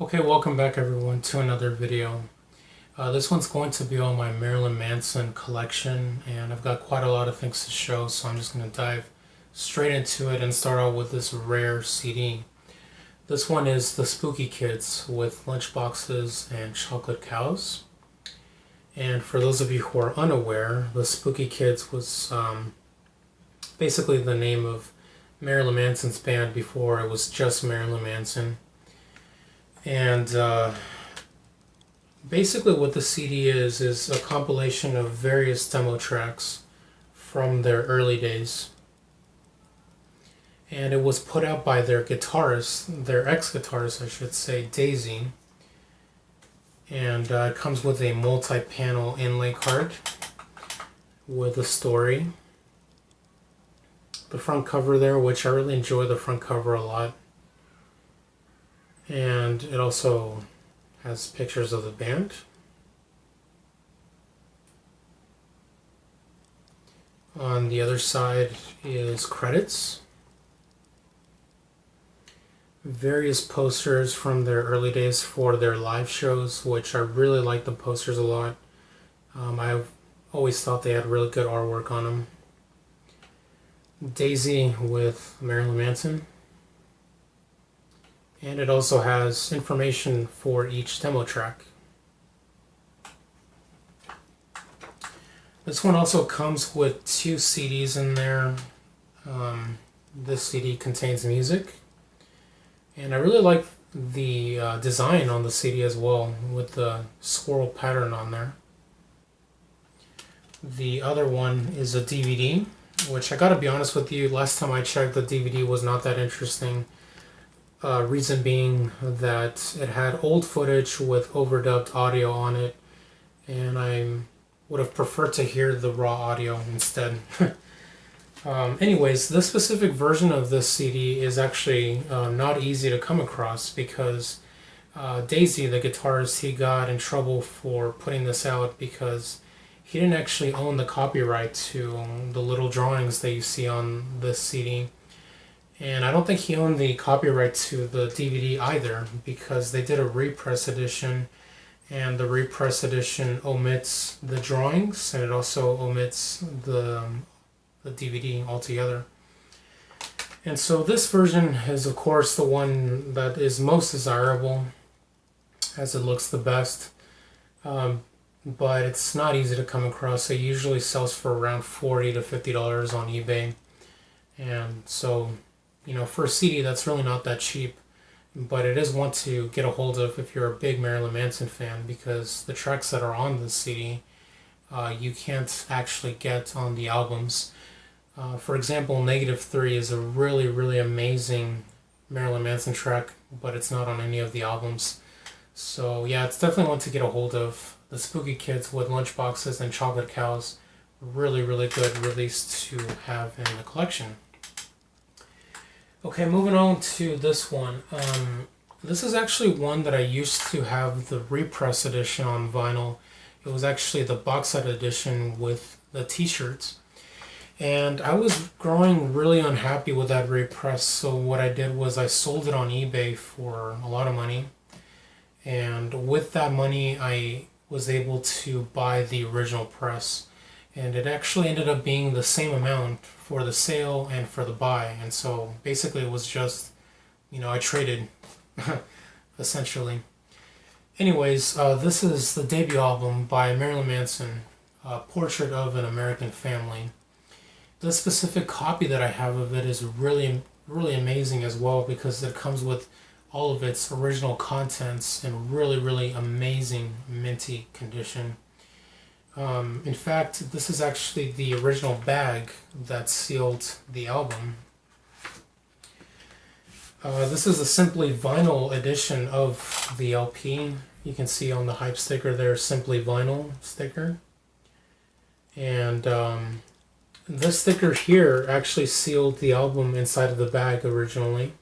Okay, welcome back everyone to another video. This one's going to be on my Marilyn Manson collection, and I've got quite a lot of things to show, so I'm just going to dive straight into it and start out with this rare CD. This one is The Spooky Kids with Lunchboxes and Chocolate Cows. And for those of you who are unaware, The Spooky Kids was basically the name of Marilyn Manson's band before it was just Marilyn Manson. And basically what the CD is a compilation of various demo tracks from their early days. And it was put out by their guitarist, their ex-guitarist I should say, Daisy. And it comes with a multi-panel inlay card with a story. The front cover there, which I really enjoy the front cover a lot. And it also has pictures of the band. On the other side is credits. Various posters from their early days for their live shows, which I really like the posters a lot. I've always thought they had really good artwork on them. Daisy with Marilyn Manson. And it also has information for each demo track. This one also comes with 2 CDs in there. This CD contains music. And I really like the design on the CD as well, with the swirl pattern on there. The other one is a DVD, which I gotta be honest with you, last time I checked the DVD was not that interesting. Reason being that it had old footage with overdubbed audio on it, and I would have preferred to hear the raw audio instead. Anyways, this specific version of this CD is actually not easy to come across because Daisy, the guitarist, he got in trouble for putting this out because he didn't actually own the copyright to the little drawings that you see on this CD. And I don't think he owned the copyright to the DVD either, because they did a repress edition, and the repress edition omits the drawings, and it also omits the DVD altogether. And so this version is of course the one that is most desirable, as it looks the best, but it's not easy to come across. It usually sells for around $40 to $50 on eBay, and so for a CD, that's really not that cheap, but it is one to get a hold of if you're a big Marilyn Manson fan, because the tracks that are on the CD, you can't actually get on the albums. For example, Negative 3 is a really, really amazing Marilyn Manson track, but it's not on any of the albums. So yeah, it's definitely one to get a hold of. The Spooky Kids with Lunchboxes and Chocolate Cows, really, really good release to have in the collection. Okay, moving on to this one. This is actually one that I used to have the repress edition on vinyl. It was actually the box set edition with the t-shirts. And I was growing really unhappy with that repress, so what I did was I sold it on eBay for a lot of money. And with that money, I was able to buy the original press. And it actually ended up being the same amount for the sale and for the buy. And so basically it was just, I traded, essentially. Anyways, this is the debut album by Marilyn Manson, Portrait of an American Family. The specific copy that I have of it is really, really amazing as well, because it comes with all of its original contents in really, really amazing minty condition. In fact, this is actually the original bag that sealed the album. This is a simply vinyl edition of the LP. You can see on the hype sticker there, Simply Vinyl sticker. And this sticker here actually sealed the album inside of the bag originally.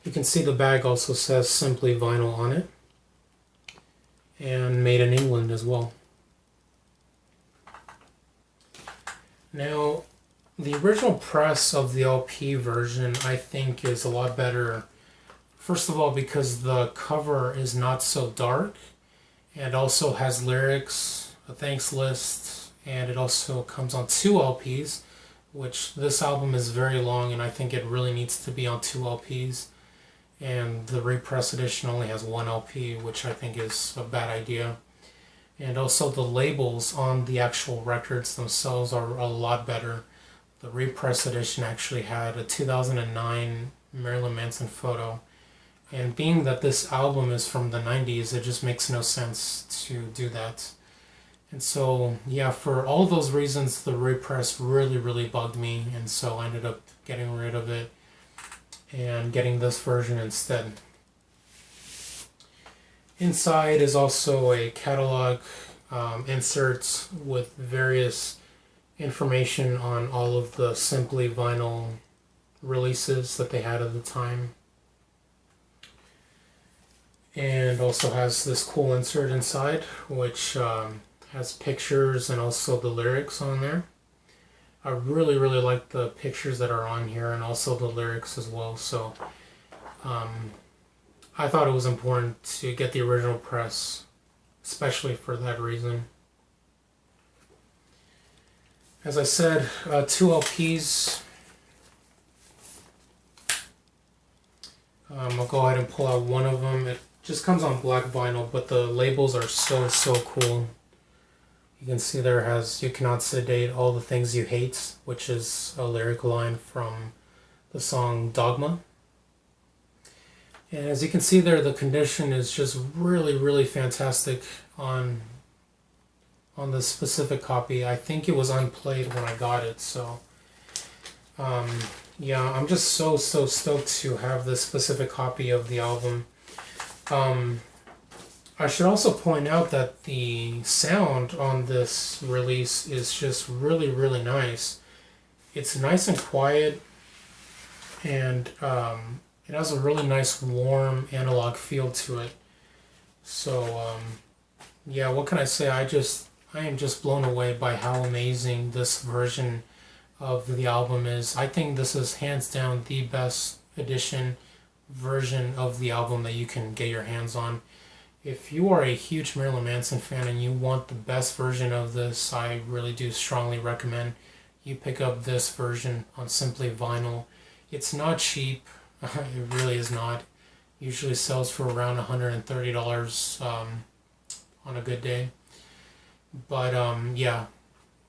You can see the bag also says Simply Vinyl on it, and made in England as well. Now, The original press of the LP version, I think, is a lot better. First of all, because the cover is not so dark, and also has lyrics, a thanks list, and it also comes on two LPs, which this album is very long, and I think it really needs to be on two LPs. And the repress edition only has one LP, which I think is a bad idea. And also the labels on the actual records themselves are a lot better. The repress edition actually had a 2009 Marilyn Manson photo. And being that this album is from the 90s, it just makes no sense to do that. And so, yeah, for all those reasons, the repress really, really bugged me. And so I ended up getting rid of it and getting this version instead. Inside is also a catalog insert with various information on all of the Simply Vinyl releases that they had at the time. And also has this cool insert inside, which has pictures and also the lyrics on there. I really, really like the pictures that are on here and also the lyrics as well. So I thought it was important to get the original press, especially for that reason. As I said, two LPs. I'll go ahead and pull out one of them. It just comes on black vinyl, but the labels are so, so cool. You can see there has "You cannot sedate all the things you hate," which is a lyric line from the song Dogma. And as you can see there, the condition is just really, really fantastic on this specific copy. I think it was unplayed when I got it, so yeah, I'm just so, so stoked to have this specific copy of the album. I should also point out that the sound on this release is just really, really nice. It's nice and quiet, and it has a really nice warm analog feel to it. So yeah, what can I say? I am just blown away by how amazing this version of the album is. I think this is hands down the best edition version of the album that you can get your hands on. If you are a huge Marilyn Manson fan and you want the best version of this, I really do strongly recommend you pick up this version on Simply Vinyl. It's not cheap. It really is not. Usually sells for around $130 on a good day. But yeah,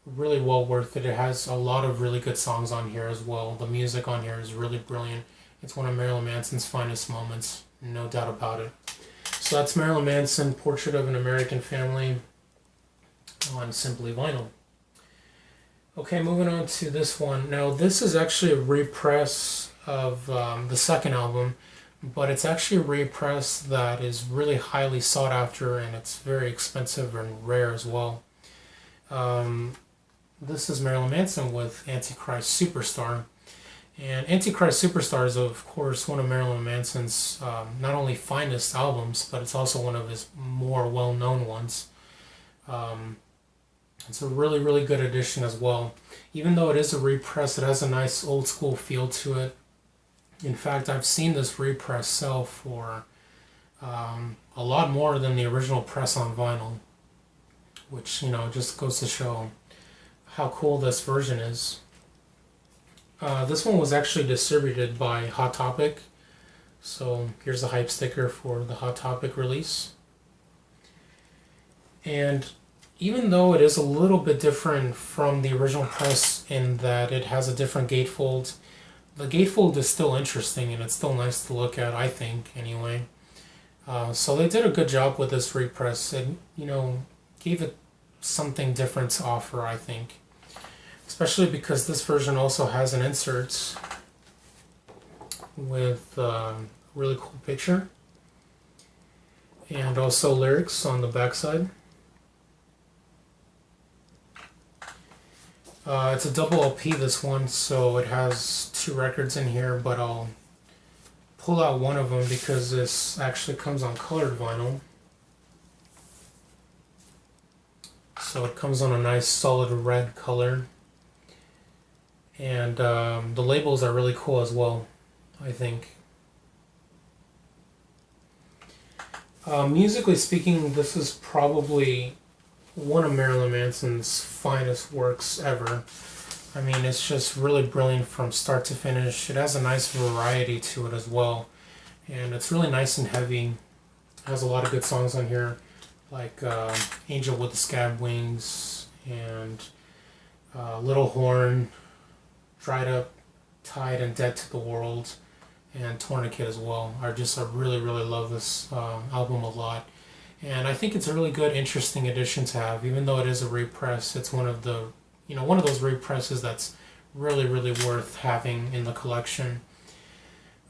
really well worth it. It has a lot of really good songs on here as well. The music on here is really brilliant. It's one of Marilyn Manson's finest moments, no doubt about it. So that's Marilyn Manson, Portrait of an American Family on Simply Vinyl. Okay, moving on to this one. Now, this is actually a repress of the second album, but it's actually a repress that is really highly sought after, and it's very expensive and rare as well. This is Marilyn Manson with Antichrist Superstorm. And Antichrist Superstar is, of course, one of Marilyn Manson's not only finest albums, but it's also one of his more well-known ones. It's a really, really good edition as well. Even though it is a repress, it has a nice old-school feel to it. In fact, I've seen this repress sell for a lot more than the original press on vinyl, which, you know, just goes to show how cool this version is. This one was actually distributed by Hot Topic, so here's the hype sticker for the Hot Topic release. And even though it is a little bit different from the original press in that it has a different gatefold, the gatefold is still interesting and it's still nice to look at, I think, anyway. So they did a good job with this repress. It, you know, gave it something different to offer, I think. Especially because this version also has an insert with a really cool picture and also lyrics on the backside. It's a double LP, this one, so it has two records in here, but I'll pull out one of them because this actually comes on colored vinyl. So it comes on a nice solid red color. And the labels are really cool as well, I think. Musically speaking, this is probably one of Marilyn Manson's finest works ever. I mean, it's just really brilliant from start to finish. It has a nice variety to it as well, and it's really nice and heavy. It has a lot of good songs on here, like Angel with the Scab Wings and Little Horn, Dried Up, Tied and Dead to the World, and Tourniquet as well. I really, really love this album a lot. And I think it's a really good, interesting edition to have, even though it is a repress. It's one of the, one of those represses that's really, really worth having in the collection.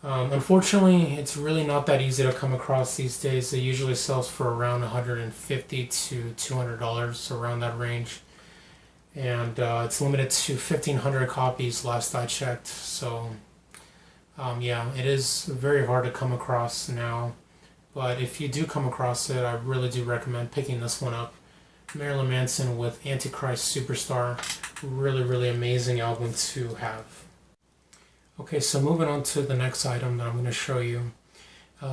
Unfortunately, it's really not that easy to come across these days. It usually sells for around $150 to $200, around that range. And it's limited to 1,500 copies last I checked. So, yeah, it is very hard to come across now. But if you do come across it, I really do recommend picking this one up. Marilyn Manson with Antichrist Superstar. Really, really amazing album to have. Okay, so moving on to the next item that I'm going to show you.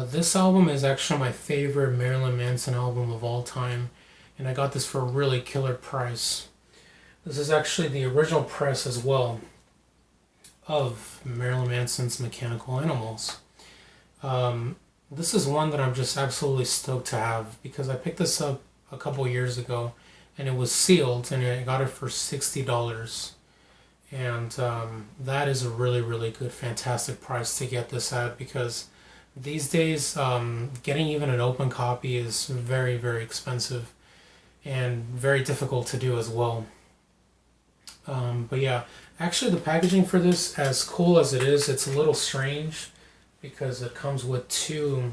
This album is actually my favorite Marilyn Manson album of all time, and I got this for a really killer price. This is actually the original press as well of Marilyn Manson's Mechanical Animals. This is one that I'm just absolutely stoked to have because I picked this up a couple years ago and it was sealed and I got it for $60. And that is a really, really good, fantastic price to get this at because these days getting even an open copy is very, very expensive and very difficult to do as well. But yeah, actually the packaging for this, as cool as it is, it's a little strange because it comes with two,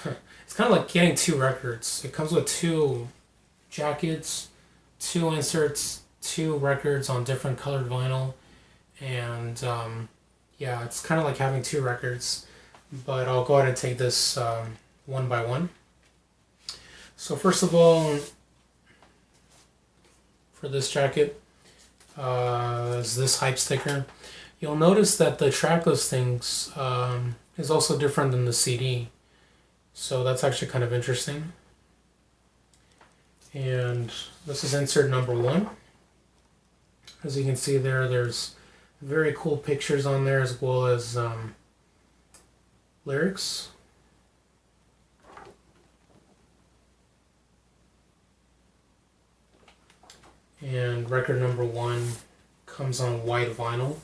it's kind of like getting two records. It comes with two jackets, two inserts, two records on different colored vinyl, and yeah, it's kind of like having two records, but I'll go ahead and take this one by one. So first of all, for this jacket is this hype sticker. You'll notice that the track listings is also different than the CD, so that's actually kind of interesting. And this is insert number 1. As you can see there, there's very cool pictures on there as well as lyrics. And record number 1 comes on white vinyl,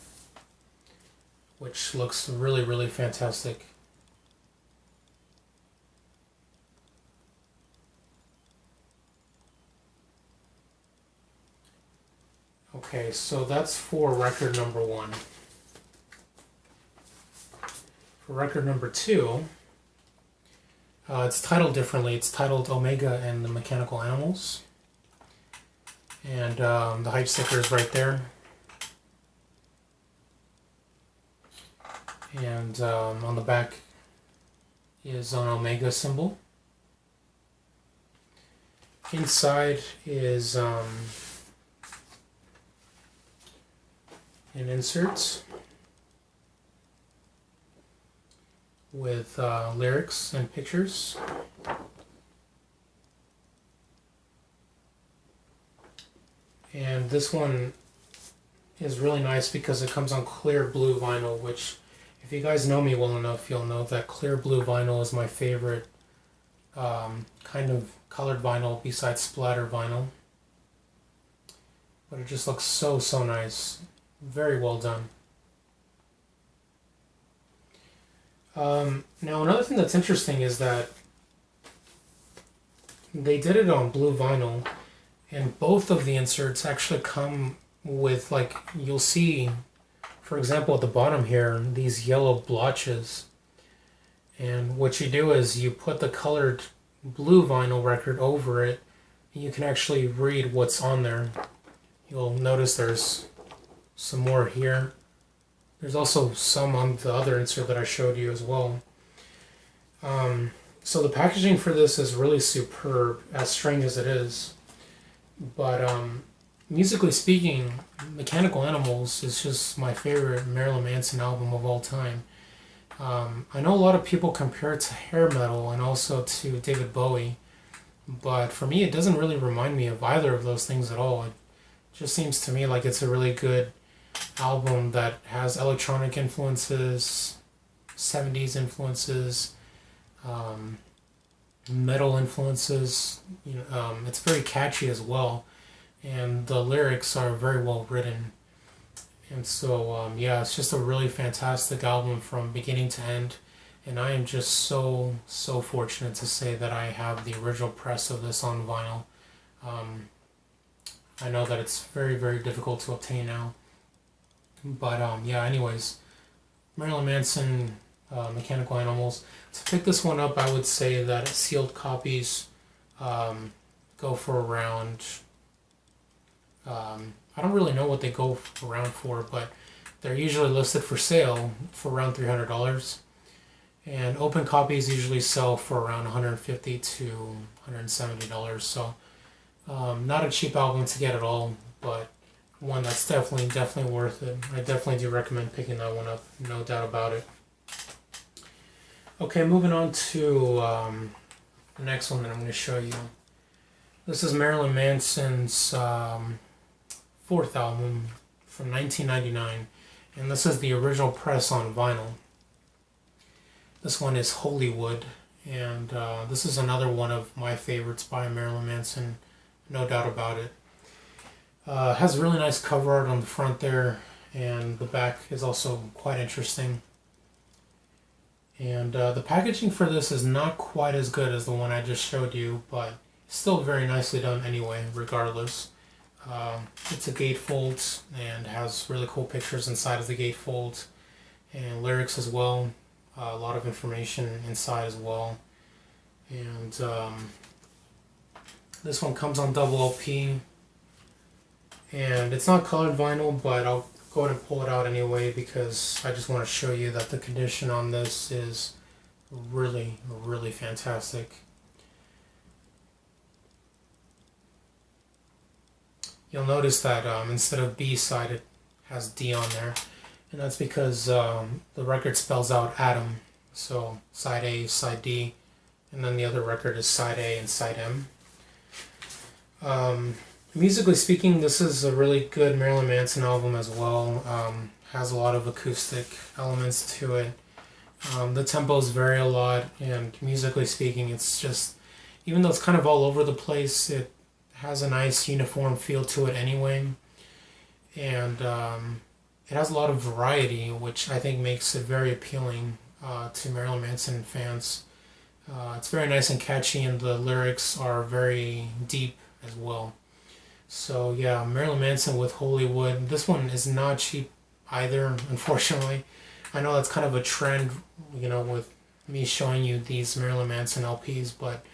which looks really, really fantastic. Okay, so that's for record number 1. For record number 2, it's titled differently. It's titled Omega and the Mechanical Animals. And the hype sticker is right there. And on the back is an Omega symbol. Inside is an insert with lyrics and pictures. And this one is really nice because it comes on clear blue vinyl, which if you guys know me well enough, you'll know that clear blue vinyl is my favorite kind of colored vinyl besides splatter vinyl. But it just looks so, so nice. Very well done. Now another thing that's interesting is that they did it on blue vinyl, and both of the inserts actually come with, like, you'll see, for example, at the bottom here, these yellow blotches. And what you do is you put the colored blue vinyl record over it, and you can actually read what's on there. You'll notice there's some more here. There's also some on the other insert that I showed you as well. So the packaging for this is really superb, as strange as it is. But musically speaking, Mechanical Animals is just my favorite Marilyn Manson album of all time. I know a lot of people compare it to hair metal and also to David Bowie, but for me, it doesn't really remind me of either of those things at all. It just seems to me like it's a really good album that has electronic influences, 70s influences, um, metal influences. It's very catchy as well, and the lyrics are very well written. And so, yeah, it's just a really fantastic album from beginning to end. And I am just so fortunate to say that I have the original press of this on vinyl. Um, I know that it's very difficult to obtain now. But yeah, anyways, Marilyn Manson, Mechanical Animals. To pick this one up, I would say that sealed copies um, go for around. I don't really know what they go around for, but they're usually listed for sale for around $300. And open copies usually sell for around $150 to $170. So not a cheap album to get at all, but one that's definitely worth it. I definitely do recommend picking that one up, no doubt about it. Okay, moving on to the next one that I'm going to show you. This is Marilyn Manson's fourth album from 1999, and this is the original press on vinyl. This one is Hollywood, and this is another one of my favorites by Marilyn Manson, no doubt about it. Has really nice cover art on the front there, and the back is also quite interesting. And the packaging for this is not quite as good as the one I just showed you, but still very nicely done anyway, regardless. It's a gatefold and has really cool pictures inside of the gatefold and lyrics as well. A lot of information inside as well. And this one comes on double LP. And it's not colored vinyl, but I'll go ahead and pull it out anyway because I just want to show you that the condition on this is really fantastic. You'll notice that instead of B-side, it has D on there. And that's because the record spells out Atom. So side A, side D, and then the other record is side A and side M. Musically speaking, this is a really good Marilyn Manson album as well. Has a lot of acoustic elements to it. The tempos vary a lot, and musically speaking, it's just, even though it's kind of all over the place, it has a nice uniform feel to it anyway. And it has a lot of variety, which I think makes it very appealing to Marilyn Manson fans. It's very nice and catchy, and the lyrics are very deep as well. So yeah, Marilyn Manson with Hollywood. This one is not cheap either, unfortunately. I know that's kind of a trend, with me showing you these Marilyn Manson LPs, but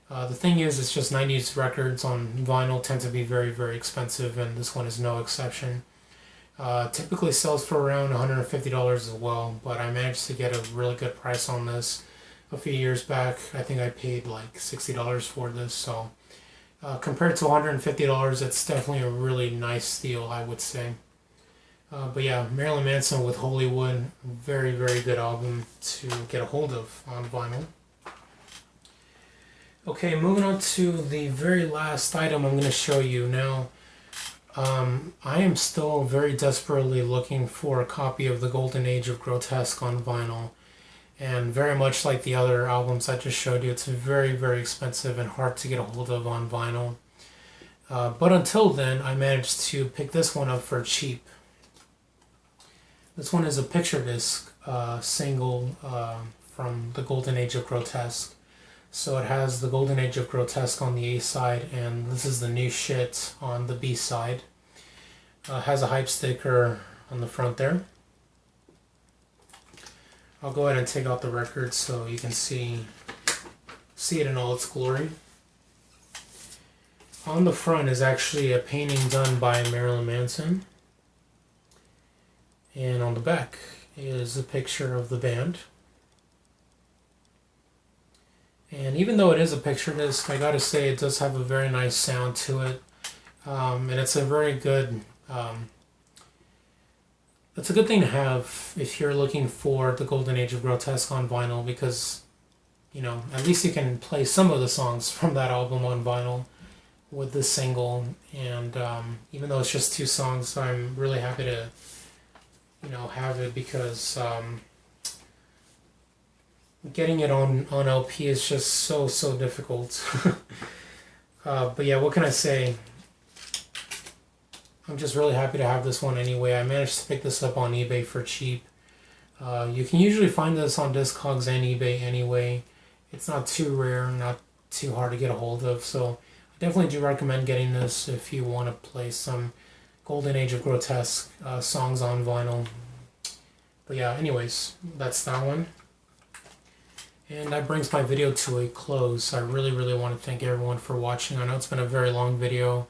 the thing is, it's just 90s records on vinyl tend to be very expensive, and this one is no exception. Typically sells for around $150 as well, but I managed to get a really good price on this a few years back. I think I paid like $60 for this, so compared to $150, it's definitely a really nice steal, I would say. But yeah, Marilyn Manson with Hollywood, very good album to get a hold of on vinyl. Okay, moving on to the very last item I'm going to show you now. I am still very desperately looking for a copy of the Golden Age of Grotesque on vinyl. And very much like the other albums I just showed you, it's very expensive and hard to get a hold of on vinyl. But until then, I managed to pick this one up for cheap. This one is a picture disc single from the Golden Age of Grotesque. So it has the Golden Age of Grotesque on the A side, and this is the new shit on the B side. Has a hype sticker on the front there. I'll go ahead and take out the record so you can see it in all its glory. On the front is actually a painting done by Marilyn Manson. And on the back is a picture of the band. And even though it is a picture disc, I gotta say it does have a very nice sound to it. And it's a very good, it's a good thing to have if you're looking for the Golden Age of Grotesque on vinyl, because, you know, at least you can play some of the songs from that album on vinyl with this single. And even though it's just 2 songs, I'm really happy to, you know, have it, because getting it on LP is just so difficult. But yeah, what can I say? I'm just really happy to have this one anyway. I managed to pick this up on eBay for cheap. You can usually find this on Discogs and eBay anyway. It's not too rare, not too hard to get a hold of, so I definitely do recommend getting this if you want to play some Golden Age of Grotesque songs on vinyl. But yeah, anyways, that's that one. And that brings my video to a close. I really want to thank everyone for watching. I know it's been a very long video.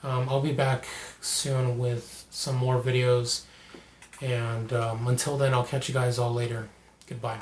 I'll be back soon with some more videos. And until then, I'll catch you guys all later. Goodbye.